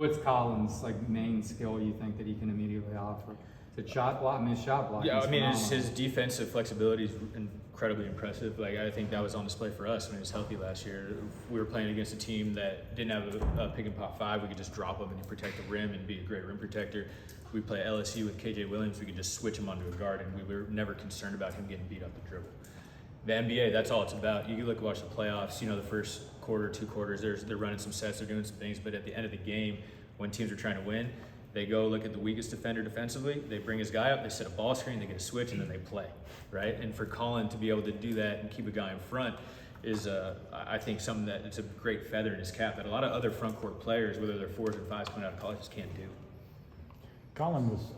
What's Colin's main skill you think that he can immediately offer? Is it shot block? I mean, shot block. Yeah, I mean, his defensive flexibility is incredibly impressive. I think that was on display for us when he was healthy last year. If we were playing against a team that didn't have a pick and pop five, we could just drop him and protect the rim and be a great rim protector. We play LSU with KJ Williams, we could just switch him onto a guard, and we were never concerned about him getting beat up the dribble. The NBA, that's all it's about. You can watch the playoffs, the first quarter, 2 quarters, they're running some sets, they're doing some things, but at the end of the game, when teams are trying to win, they go look at the weakest defender defensively, they bring his guy up, they set a ball screen, they get a switch, and then they play, right? And for Colin to be able to do that and keep a guy in front is, I think, something that it's a great feather in his cap that a lot of other front court players, whether they're 4s or 5s coming out of college, just can't do. Colin was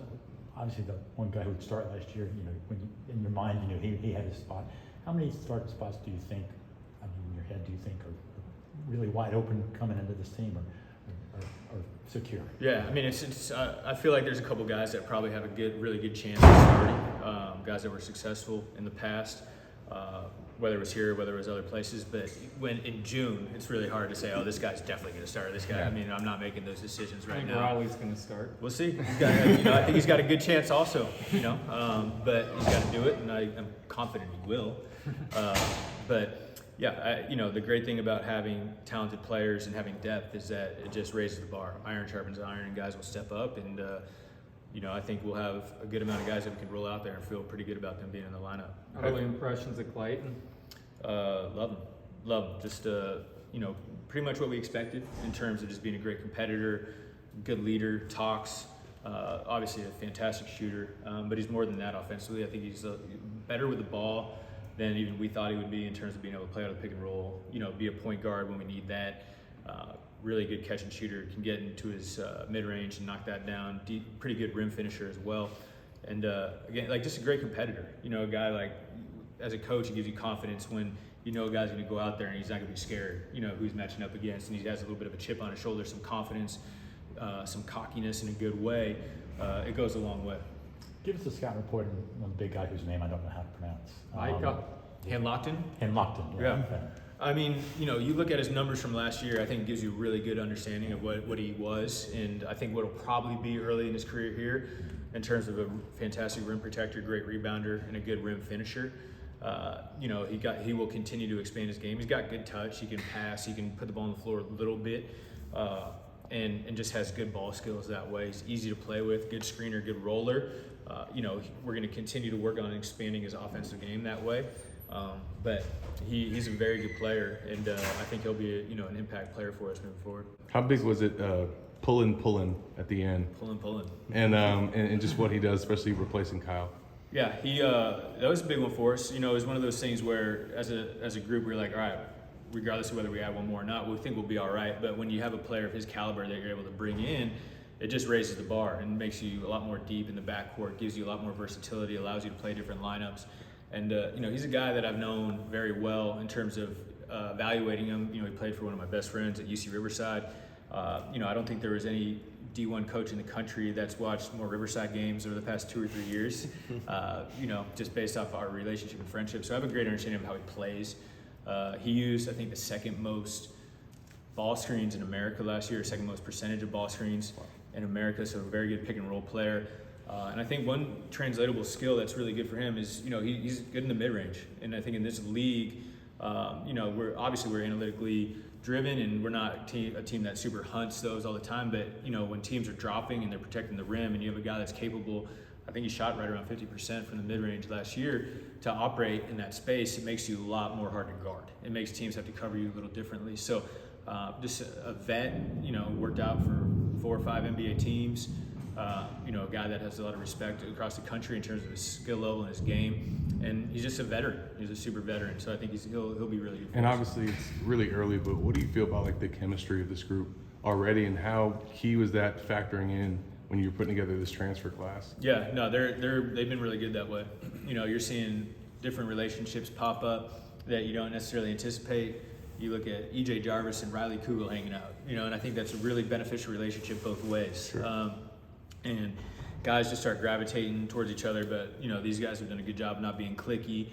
obviously the one guy who would start last year. When in your mind, he had his spot. How many starting spots do you think, in your head, do you think are really wide open coming into this team or secure? Yeah, I mean, I feel like there's a couple guys that probably have a really good chance of starting. Guys that were successful in the past, whether it was here, whether it was other places. But when in June, it's really hard to say, oh, this guy's definitely going to start. This guy, yeah. I mean, I'm not making those decisions right now. Riley's going to start. We'll see. I think he's got a good chance also. But he's got to do it, and I'm confident he will. But yeah, the great thing about having talented players and having depth is that it just raises the bar. Iron sharpens iron, and guys will step up. And I think we'll have a good amount of guys that we can roll out there and feel pretty good about them being in the lineup. Early impressions of Clayton? Love him. Love him. Just pretty much what we expected in terms of just being a great competitor, good leader, talks. Obviously a fantastic shooter, but he's more than that offensively. I think he's better with the ball than even we thought he would be in terms of being able to play out of the pick and roll, be a point guard when we need that. Really good catch and shooter, can get into his mid-range and knock that down. Pretty good rim finisher as well. And again, just a great competitor. A guy as a coach, he gives you confidence when a guy's going to go out there and he's not going to be scared, who he's matching up against, and he has a little bit of a chip on his shoulder, some confidence, some cockiness in a good way. It goes a long way. Give us a scout report on one big guy whose name I don't know how to pronounce. Micah. Hanlockton? Hanlockton, yeah. Okay. I mean, you look at his numbers from last year, I think it gives you a really good understanding of what he was, and I think what will probably be early in his career here in terms of a fantastic rim protector, great rebounder, and a good rim finisher. He will continue to expand his game. He's got good touch, he can pass, he can put the ball on the floor a little bit, and just has good ball skills that way. He's easy to play with, good screener, good roller. We're going to continue to work on expanding his offensive game that way. But he's a very good player, and I think he'll be an impact player for us moving forward. How big was it Pullin at the end? Pullin. And just what he does, especially replacing Kyle. Yeah, that was a big one for us. It was one of those things where as a group we were like, all right, regardless of whether we add one more or not, we think we'll be all right. But when you have a player of his caliber that you're able to bring in, it just raises the bar and makes you a lot more deep in the backcourt, gives you a lot more versatility, allows you to play different lineups. And he's a guy that I've known very well in terms of evaluating him. He played for one of my best friends at UC Riverside. I don't think there was any D1 coach in the country that's watched more Riverside games over the past 2 or 3 years, just based off our relationship and friendship. So I have a great understanding of how he plays. He used, I think, the second most ball screens in America last year, second most percentage of ball screens in America, so a very good pick and roll player. And I think one translatable skill that's really good for him is, he's good in the mid-range. And I think in this league, we're analytically driven, and we're not a team that super hunts those all the time. But, when teams are dropping and they're protecting the rim and you have a guy that's capable, I think he shot right around 50% from the mid-range last year, to operate in that space, it makes you a lot more hard to guard. It makes teams have to cover you a little differently. So just a vet, worked out for 4 or 5 NBA teams. A guy that has a lot of respect across the country in terms of his skill level and his game, and he's just a veteran. He's a super veteran, so I think he'll be really good. And obviously, it's really early, but what do you feel about the chemistry of this group already, and how key was that factoring in when you were putting together this transfer class? Yeah, no, they've been really good that way. You're seeing different relationships pop up that you don't necessarily anticipate. You look at EJ Jarvis and Riley Kugel hanging out, and I think that's a really beneficial relationship both ways. Sure. And guys just start gravitating towards each other, but these guys have done a good job not being cliquey,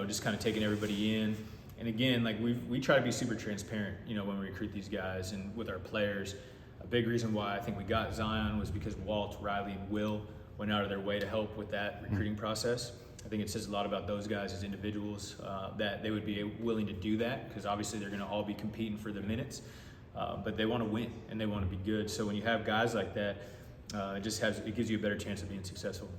just kind of taking everybody in. And again, we try to be super transparent, when we recruit these guys and with our players. A big reason why I think we got Zyon was because Walt, Riley, and Will went out of their way to help with that recruiting process. I think it says a lot about those guys as individuals, that they would be willing to do that, because obviously they're going to all be competing for the minutes, but they want to win and they want to be good. So when you have guys like that, it gives you a better chance of being successful.